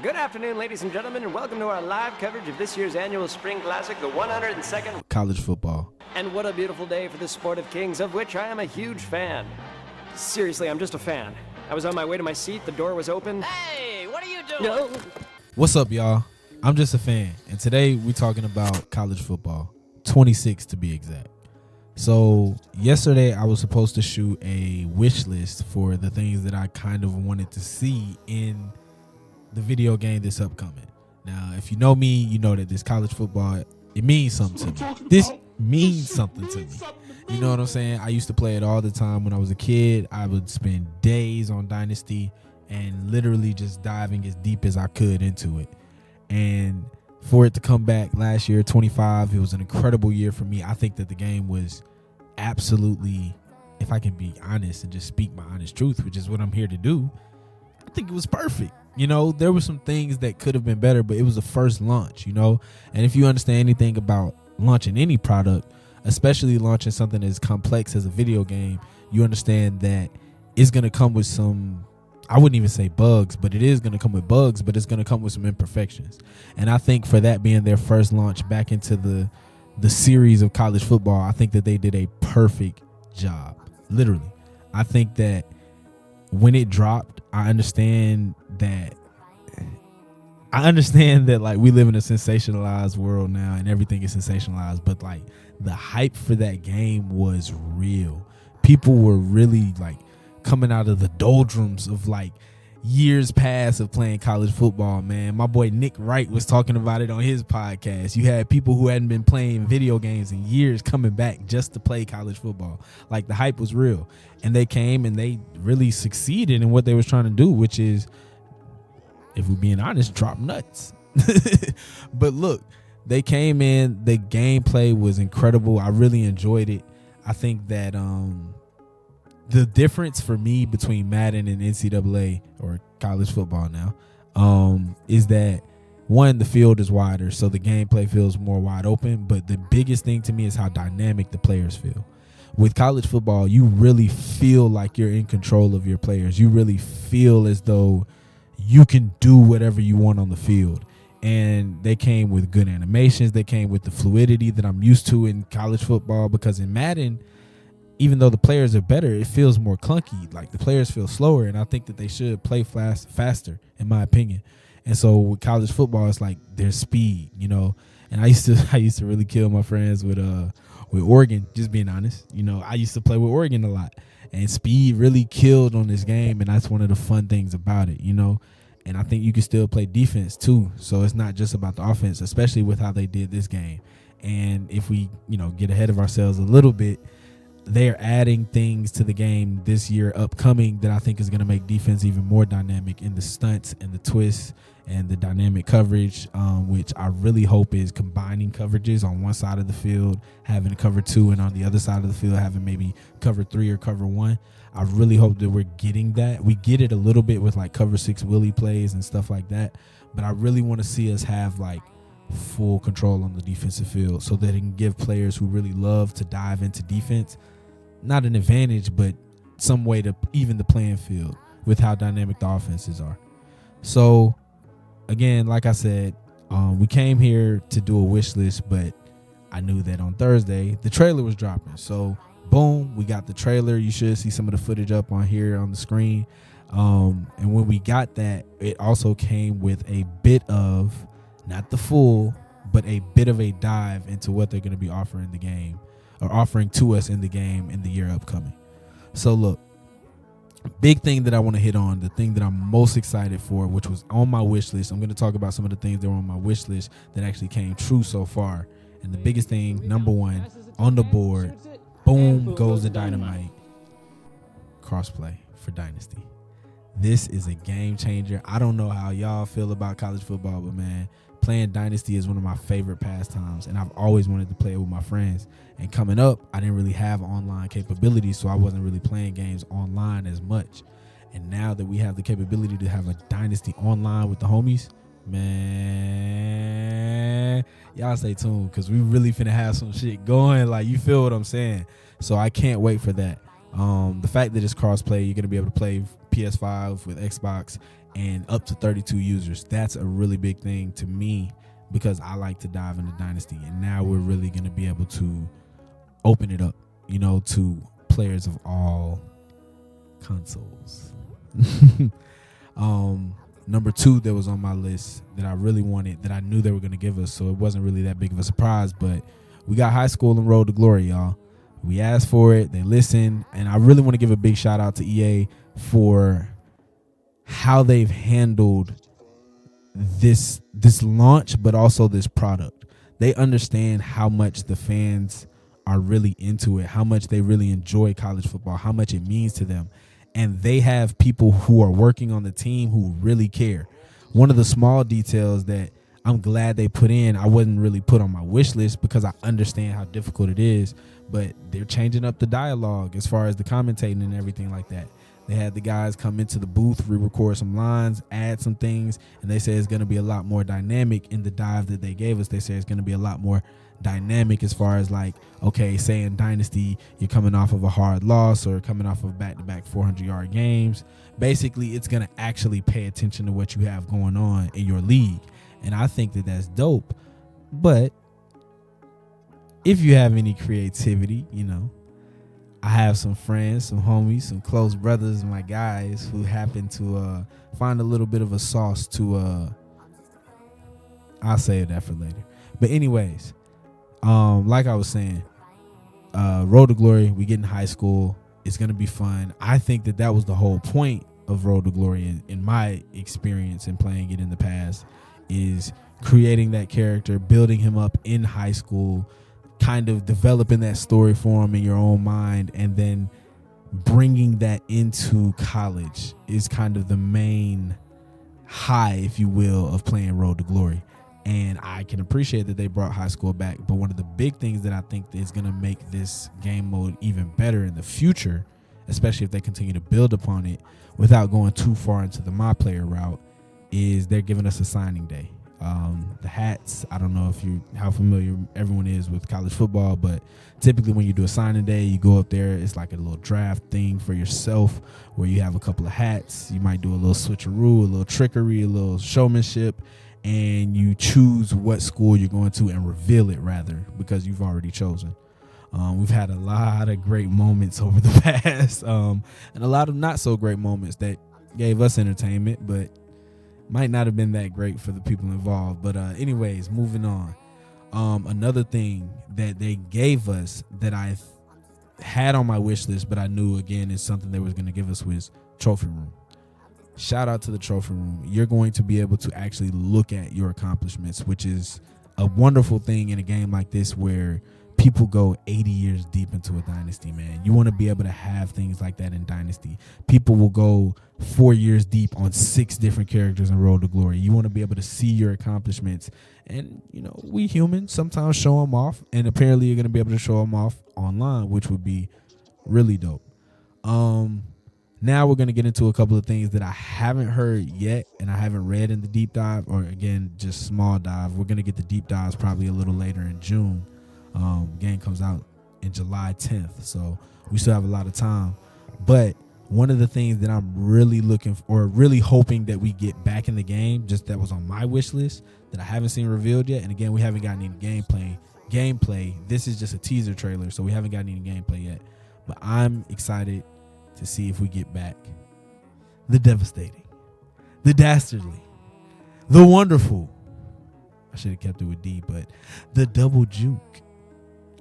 Good afternoon, ladies and gentlemen, and welcome to our live coverage of this year's annual Spring Classic, the 102nd college football. And what a beautiful day for the sport of kings, of which I am a huge fan. Seriously, I'm just a fan. I was on my way to my seat, the door was open. Hey, what are you doing? No. What's up, y'all? I'm just a fan, and today we're talking about college football, 26 to be exact. So yesterday I was supposed to shoot a wish list for the things that I kind of wanted to see in the video game that's upcoming. Now, if you know me, you know that this college football, it means something to me. This means something to me. You know what I'm saying? I used to play it all the time when I was a kid. I would spend days on Dynasty and literally just diving as deep as I could into it. And for it to come back last year, 25, it was an incredible year for me. I think that the game was absolutely, if I can be honest and just speak my honest truth, which is what I'm here to do, I think it was perfect. You know, there were some things that could have been better, but it was the first launch, you know? And if you understand anything about launching any product, especially launching something as complex as a video game, you understand that it's going to come with some, I wouldn't even say bugs, but it is going to come with bugs, but it's going to come with some imperfections. And I think for that being their first launch back into the series of college football, I think that they did a perfect job. Literally. I think that when it dropped, I understand that like we live in a sensationalized world now and everything is sensationalized, but like the hype for that game was real. People were really like coming out of the doldrums of like years past of playing college football, man. My boy Nick Wright was talking about it on his podcast. You had people who hadn't been playing video games in years coming back just to play college football. Like the hype was real, and they came and they really succeeded in what they was trying to do, which is, if we're being honest, drop nuts. But look, they came in, the gameplay was incredible. I really enjoyed it. I think that the difference for me between Madden and NCAA or college football now is that, one, the field is wider, so the gameplay feels more wide open. But the biggest thing to me is how dynamic the players feel. With college football, you really feel like you're in control of your players. You really feel as though you can do whatever you want on the field. And they came with good animations. They came with the fluidity that I'm used to in college football, because in Madden, even though the players are better, it feels more clunky. Like the players feel slower, and I think that they should play faster, in my opinion. And so with college football, it's like there's speed, you know. And I used to really kill my friends with Oregon, just being honest. You know, I used to play with Oregon a lot, and speed really killed on this game, and that's one of the fun things about it, you know. And I think you can still play defense too, so it's not just about the offense, especially with how they did this game. And if we, you know, get ahead of ourselves a little bit, they're adding things to the game this year upcoming that I think is going to make defense even more dynamic in the stunts and the twists and the dynamic coverage, which I really hope is combining coverages on one side of the field, having cover 2, and on the other side of the field having maybe cover 3 or cover 1. I really hope that we're getting that. We get it a little bit with like cover 6 Willie plays and stuff like that, but I really want to see us have like full control on the defensive field so that it can give players who really love to dive into defense not an advantage, but some way to even the playing field with how dynamic the offenses are. So again, like I said, we came here to do a wish list, but I knew that on Thursday the trailer was dropping. So boom, we got the trailer. You should see some of the footage up on here on the screen. And when we got that, it also came with a bit of, not the full, but a bit of a dive into what they're going to be offering the game, or offering to us in the game in the year upcoming. So look, big thing that I want to hit on, the thing that I'm most excited for, which was on my wish list. I'm going to talk about some of the things that were on my wish list that actually came true so far. And the biggest thing, number one, on the board, boom, goes the dynamite. Crossplay for Dynasty. This is a game changer. I don't know how y'all feel about college football, but man, playing Dynasty is one of my favorite pastimes, and I've always wanted to play it with my friends. And coming up, I didn't really have online capabilities, so I wasn't really playing games online as much. And now that we have the capability to have a Dynasty online with the homies, man, y'all stay tuned, because we really finna have some shit going. Like, you feel what I'm saying? So I can't wait for that. The fact that it's crossplay, you're gonna be able to play PS5 with Xbox and up to 32 users. That's a really big thing to me because I like to dive into Dynasty, and now we're really going to be able to open it up, to players of all consoles. Number 2 that was on my list that I really wanted, that I knew they were going to give us, so it wasn't really that big of a surprise, but we got High School and Road to Glory, y'all. We asked for it, they listened, and I really want to give a big shout out to EA for how they've handled this launch, but also this product. They understand how much the fans are really into it, how much they really enjoy college football, how much it means to them. And they have people who are working on the team who really care. One of the small details that I'm glad they put in, I wouldn't really put on my wish list because I understand how difficult it is, but they're changing up the dialogue as far as the commentating and everything like that. They had the guys come into the booth, re-record some lines, add some things, and they say it's going to be a lot more dynamic in the dive that they gave us. They say it's going to be a lot more dynamic as far as like, okay, say in Dynasty, you're coming off of a hard loss or coming off of back-to-back 400-yard games. Basically, it's going to actually pay attention to what you have going on in your league. And I think that that's dope. But if you have any creativity, I have some friends, some homies, some close brothers, my guys who happen to find a little bit of a sauce to I'll save that for later. But anyways, like I was saying, Road to Glory, we get in high school. It's going to be fun. I think that was the whole point of Road to Glory in my experience in playing it in the past, is creating that character, building him up in high school, kind of developing that story for him in your own mind, and then bringing that into college is kind of the main high, if you will, of playing Road to Glory. And I can appreciate that they brought high school back, but one of the big things that I think is going to make this game mode even better in the future, especially if they continue to build upon it without going too far into the my player route, is they're giving us a signing day. The hats, I don't know how familiar everyone is with college football, but typically when you do a signing day, you go up there, it's like a little draft thing for yourself where you have a couple of hats. You might do a little switcheroo, a little trickery, a little showmanship, and you choose what school you're going to and reveal it, rather, because you've already chosen. We've had a lot of great moments over the past, and a lot of not so great moments that gave us entertainment, but might not have been that great for the people involved. But anyways, moving on. Another thing that they gave us that I had on my wish list, but I knew, again, is something they was going to give us, was trophy room. Shout out to the trophy room. You're going to be able to actually look at your accomplishments, which is a wonderful thing in a game like this where people go 80 years deep into a Dynasty, man. You want to be able to have things like that in Dynasty. People will go 4 years deep on 6 different characters in Road to Glory. You want to be able to see your accomplishments. And, we humans sometimes show them off. And apparently you're going to be able to show them off online, which would be really dope. Now we're going to get into a couple of things that I haven't heard yet and I haven't read in the deep dive, or, again, just small dive. We're going to get the deep dives probably a little later in June. Game comes out in July 10th, so we still have a lot of time. But one of the things that I'm really looking for, or really hoping that we get back in the game, just that was on my wish list that I haven't seen revealed yet, and again, we haven't gotten any gameplay. This is just a teaser trailer, so we haven't gotten any gameplay yet. But I'm excited to see if we get back the devastating, the dastardly, the wonderful, I should have kept it with D, but the double juke.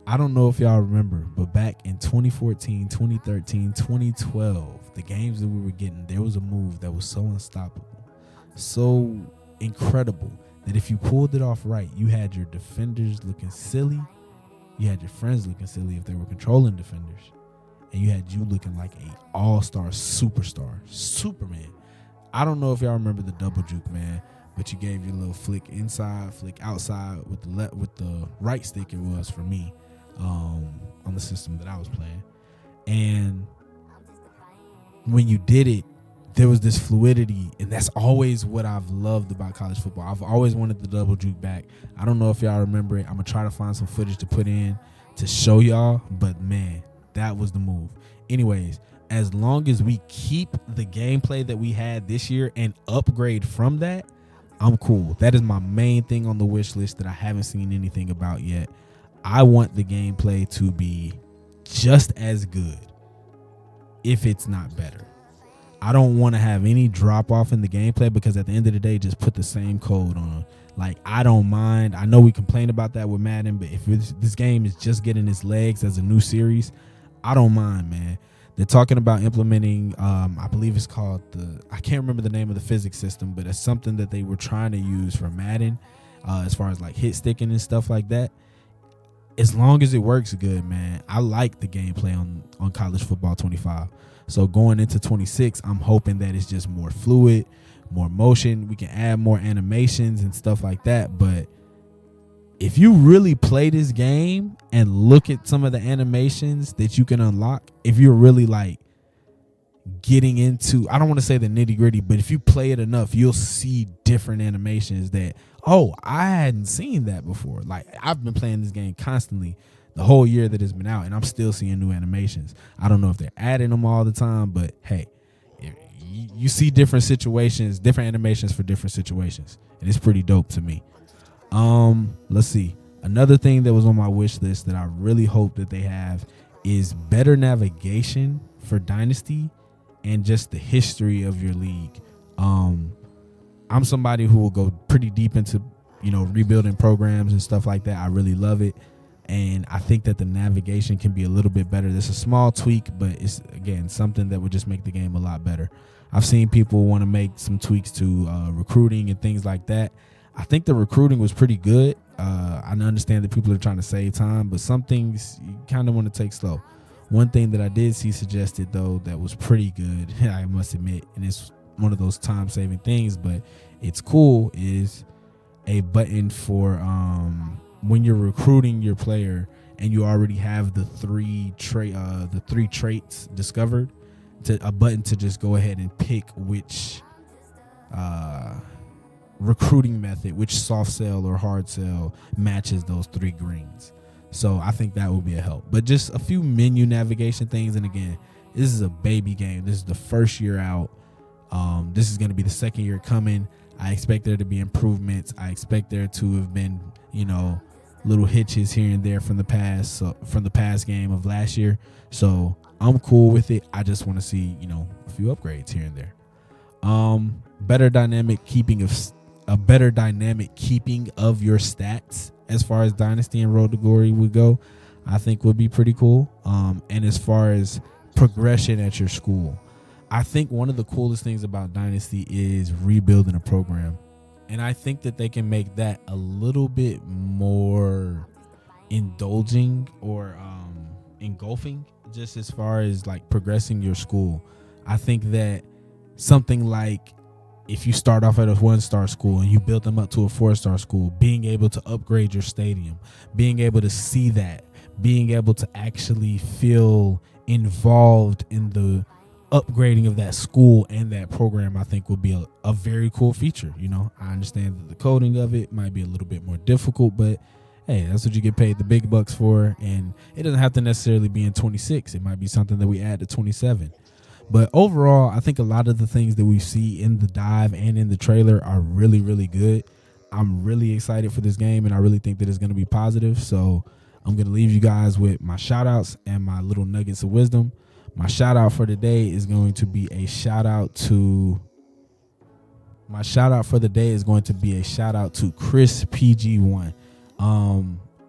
I don't know if y'all remember, but back in 2014, 2013, 2012, the games that we were getting, there was a move that was so unstoppable, so incredible, that if you pulled it off right, you had your defenders looking silly, you had your friends looking silly if they were controlling defenders, and you had you looking like a all-star superstar, Superman. I don't know if y'all remember the double juke, man, but you gave your little flick inside, flick outside with the right stick, it was for me. On the system that I was playing, and when you did it, there was this fluidity, and that's always what I've loved about college football. I've always wanted the double juke back. I don't know if y'all remember it. I'm gonna try to find some footage to put in to show y'all, but man, that was the move. Anyways, as long as we keep the gameplay that we had this year and upgrade from that, I'm cool. That is my main thing on the wish list that I haven't seen anything about yet. I want the gameplay to be just as good, if it's not better. I don't want to have any drop off in the gameplay, because at the end of the day, just put the same code on. Like, I don't mind. I know we complain about that with Madden, but if this game is just getting its legs as a new series, I don't mind, man. They're talking about implementing, I believe it's called I can't remember the name of the physics system, but it's something that they were trying to use for Madden, as far as like hit sticking and stuff like that. As long as it works good, man, I like the gameplay on College Football 25. So going into 26, I'm hoping that it's just more fluid, more motion. We can add more animations and stuff like that. But if you really play this game and look at some of the animations that you can unlock, if you're really like getting into, I don't want to say the nitty gritty, but if you play it enough, you'll see different animations that, oh, I hadn't seen that before. Like, I've been playing this game constantly the whole year that it's been out, and I'm still seeing new animations. I don't know if they're adding them all the time, but hey, you see different situations, different animations for different situations, and it's pretty dope to me. Let's see. Another thing that was on my wish list that I really hope that they have is better navigation for Dynasty and just the history of your league. I'm somebody who will go pretty deep into, rebuilding programs and stuff like that. I really love it. And I think that the navigation can be a little bit better. There's a small tweak, but it's, again, something that would just make the game a lot better. I've seen people want to make some tweaks to recruiting and things like that. I think the recruiting was pretty good. I understand that people are trying to save time, but some things you kind of want to take slow. One thing that I did see suggested, though, that was pretty good, I must admit, and it's one of those time-saving things, but it's cool, is a button for when you're recruiting your player and you already have the three traits discovered, a button to just go ahead and pick which recruiting method, which soft sell or hard sell matches those 3 greens. So I think that will be a help. But just a few menu navigation things. And again, this is a baby game. This is the first year out. This is going to be the second year coming. I expect there to be improvements. I expect there to have been, little hitches here and there from the past game of last year. So I'm cool with it. I just want to see, a few upgrades here and there. Better dynamic keeping of your stats as far as Dynasty and Road to Glory would go, I think would be pretty cool. And as far as progression at your school, I think one of the coolest things about Dynasty is rebuilding a program. And I think that they can make that a little bit more indulging or engulfing, just as far as like progressing your school. I think that something like, if you start off at a 1-star school and you build them up to a 4-star school, being able to upgrade your stadium, being able to see that, being able to actually feel involved in the upgrading of that school and that program, I think would be a very cool feature. I understand that the coding of it might be a little bit more difficult, but hey, that's what you get paid the big bucks for. And it doesn't have to necessarily be in 26. It might be something that we add to 27. But overall, I think a lot of the things that we see in the dive and in the trailer are really, really good. I'm really excited for this game, and I really think that it's going to be positive. So I'm going to leave you guys with my shout outs and my little nuggets of wisdom. My shout out for today is going to be a shout out to Chris PG1.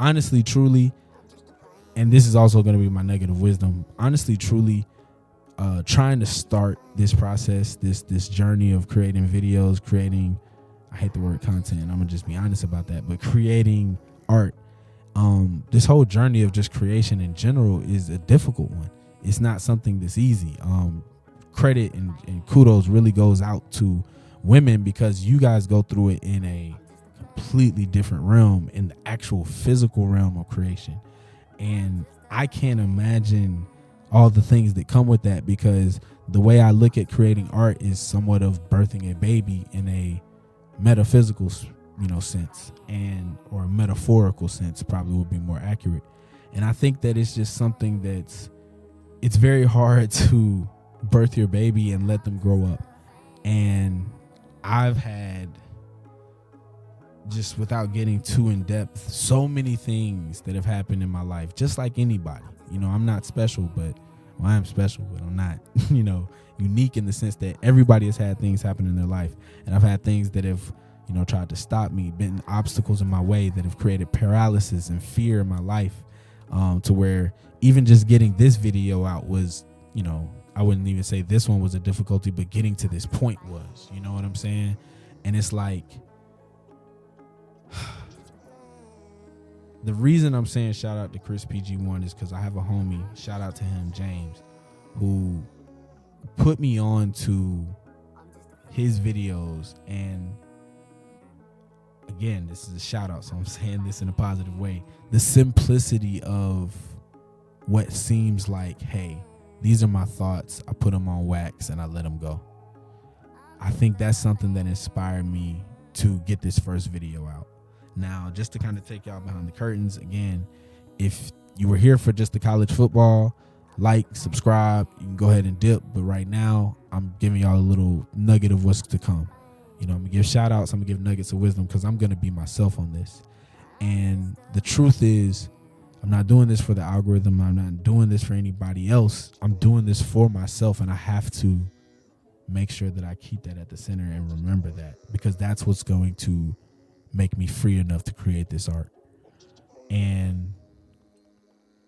Honestly, truly, and this is also going to be my nugget of wisdom. Honestly, truly, trying to start this process, this journey of creating videos, I hate the word content, I'm gonna just be honest about that, but creating art, this whole journey of just creation in general is a difficult one. It's not something that's easy. Credit and kudos really goes out to women, because you guys go through it in a completely different realm, in the actual physical realm of creation. And I can't imagine all the things that come with that, because the way I look at creating art is somewhat of birthing a baby in a metaphysical, sense, or a metaphorical sense probably would be more accurate. And I think that it's just something that's it's very hard to birth your baby and let them grow up. And I've had, just without getting too in depth, so many things that have happened in my life, just like anybody. You know, I'm not special, but I am special, but I'm not, unique in the sense that everybody has had things happen in their life. And I've had things that have, tried to stop me, been obstacles in my way that have created paralysis and fear in my life, to where even just getting this video out was, I wouldn't even say this one was a difficulty, but getting to this point was, you know what I'm saying? And it's like, the reason I'm saying shout out to Chris PG1 is because I have a homie, shout out to him, James, who put me on to his videos. And again, this is a shout out, so I'm saying this in a positive way. The simplicity of what seems like, hey, these are my thoughts, I put them on wax and I let them go. I think that's something that inspired me to get this first video out. Now, just to kind of take y'all behind the curtains, again, if you were here for just the college football, like, subscribe, you can go ahead and dip. But right now, I'm giving y'all a little nugget of what's to come. I'm going to give shout outs, I'm going to give nuggets of wisdom, because I'm going to be myself on this. And the truth is, I'm not doing this for the algorithm. I'm not doing this for anybody else. I'm doing this for myself, and I have to make sure that I keep that at the center and remember that, because that's what's going to make me free enough to create this art. And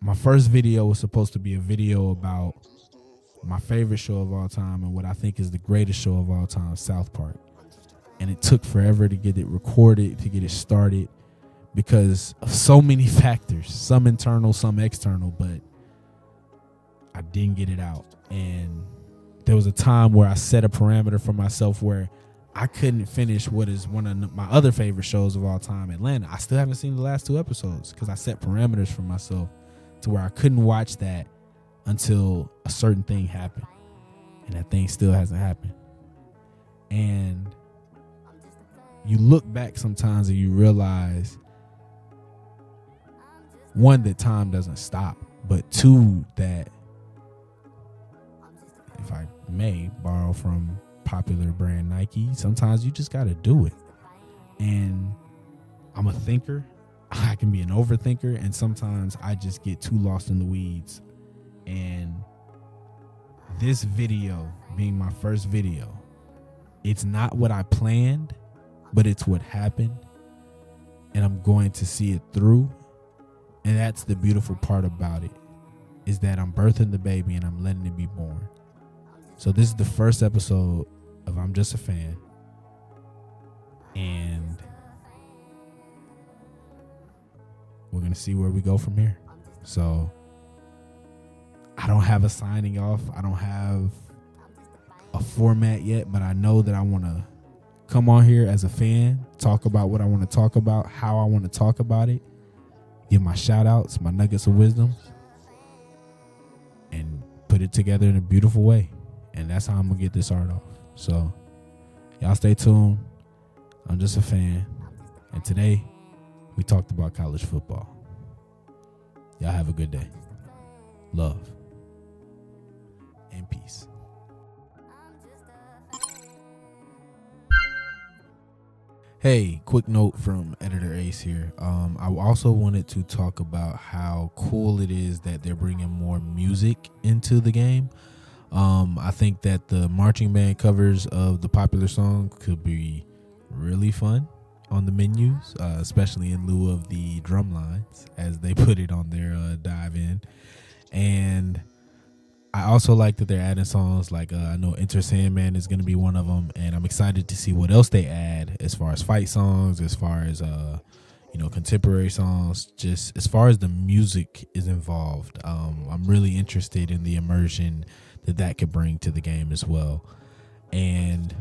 my first video was supposed to be a video about my favorite show of all time and what I think is the greatest show of all time, South Park. And it took forever to get it recorded, to get it started, because of so many factors, some internal, some external, but I didn't get it out. And there was a time where I set a parameter for myself where I couldn't finish what is one of my other favorite shows of all time, Atlanta. I still haven't seen the last 2 episodes because I set parameters for myself to where I couldn't watch that until a certain thing happened. And that thing still hasn't happened. And you look back sometimes and you realize, one, that time doesn't stop, but two, that, if I may borrow from popular brand Nike, sometimes you just got to do it. And I'm a thinker. I can be an overthinker, and sometimes I just get too lost in the weeds. And this video being my first video, it's not what I planned, but it's what happened, and I'm going to see it through. And that's the beautiful part about it, is that I'm birthing the baby and I'm letting it be born. So this is the first episode of I'm Just a Fan, and we're going to see where we go from here. So I don't have a signing off. I don't have a format yet, but I know that I want to come on here as a fan, talk about what I want to talk about, how I want to talk about it, give my shout outs, my nuggets of wisdom, and put it together in a beautiful way. And that's how I'm going to get this art off. So y'all stay tuned. I'm Just a Fan. And today we talked about college football. Y'all have a good day. Love and peace. Hey, quick note from Editor Ace here. I also wanted to talk about how cool it is that they're bringing more music into the game. I think that the marching band covers of the popular song could be really fun on the menus, especially in lieu of the drum lines, as they put it on their dive in. And I also like that they're adding songs like I know Enter Sandman is going to be one of them, and I'm excited to see what else they add as far as fight songs, as far as contemporary songs, just as far as the music is involved. I'm really interested in the immersion that could bring to the game as well. And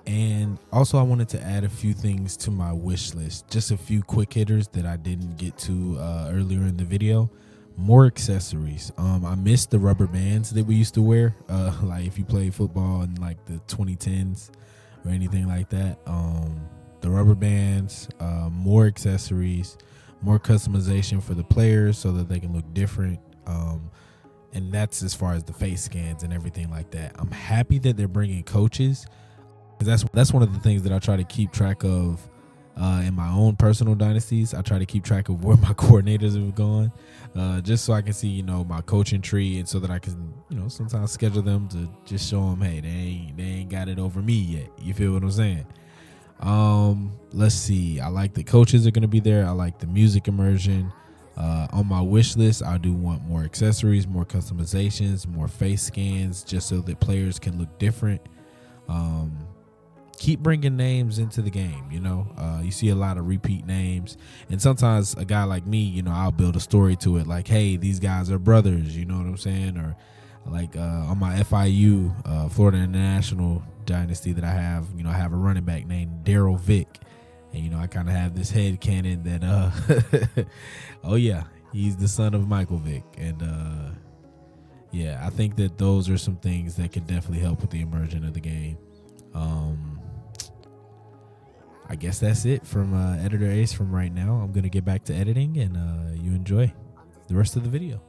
and also I wanted to add a few things to my wish list, just a few quick hitters that I didn't get to earlier in the video. More accessories. I missed the rubber bands that we used to wear, like if you play football in like the 2010s or anything like that. The rubber bands, more accessories, more customization for the players so that they can look different. And that's as far as the face scans and everything like that. I'm happy that they're bringing coaches. That's one of the things that I try to keep track of in my own personal dynasties. I try to keep track of where my coordinators have gone, just so I can see, my coaching tree, and so that I can, sometimes schedule them to just show them, hey, they ain't got it over me yet. You feel what I'm saying? Let's see. I like the coaches are going to be there. I like the music immersion. On my wish list, I do want more accessories, more customizations, more face scans, just so that players can look different. Keep bringing names into the game. You see a lot of repeat names, and sometimes a guy like me, I'll build a story to it, like, hey, these guys are brothers, you know what I'm saying? Or like on my FIU Florida International dynasty that I have, I have a running back named Daryl Vick, and I kind of have this head canon that oh yeah, he's the son of Michael Vick. And yeah, I think that those are some things that could definitely help with the immersion of the game. I guess that's it from Editor Ace from right now. I'm going to get back to editing, and you enjoy the rest of the video.